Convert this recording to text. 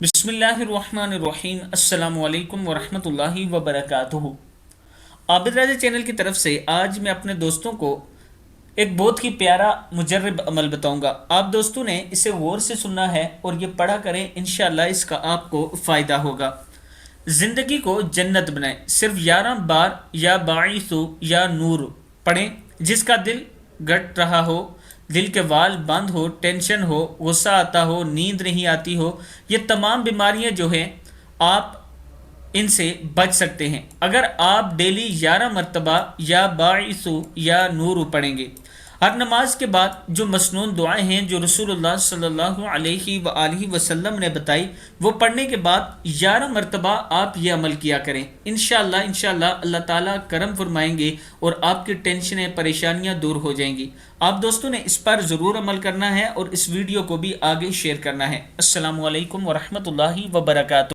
बिस्मिल्लाहिर्रहमानिर्रहीम अस्सलाम वालेकुम वरहमतुल्लाहि वबरकातुहू। आबिdraja चैनल की तरफ से आज मैं अपने दोस्तों को एक बहुत ही प्यारा मुजर्रब अमल बताऊंगा। आप दोस्तों ने इसे गौर से सुनना है और ये पढ़ा करें, इंशाअल्लाह इसका आपको फ़ायदा होगा। ज़िंदगी को जन्नत बनाएं। सिर्फ 11 बार या बाइसो या नूर पढ़ें। जिसका दिल गट रहा हो, दिल के वाल बंद हो, टेंशन हो, गुस्सा आता हो, नींद नहीं आती हो, ये तमाम बीमारियां जो हैं आप इनसे बच सकते हैं अगर आप डेली 11 मरतबा या बाइसु या नूर पढ़ेंगे। हर नमाज के बाद जो मसनून दुआएं हैं जो रसूलुल्लाह सल्लल्लाहु अलैहि वसल्लम ने बताई, वो पढ़ने के बाद 11 मरतबा आप ये अमल किया करें। इंशाअल्लाह अल्लाह ताला करम फरमाएंगे और आपकी टेंशनें परेशानियां दूर हो जाएंगी। आप दोस्तों ने इस पर ज़रूर अमल करना है और इस वीडियो को भी आगे शेयर करना है। अस्सलामु अलैकुम वरहमतुल्लाहि वबरकातुहू।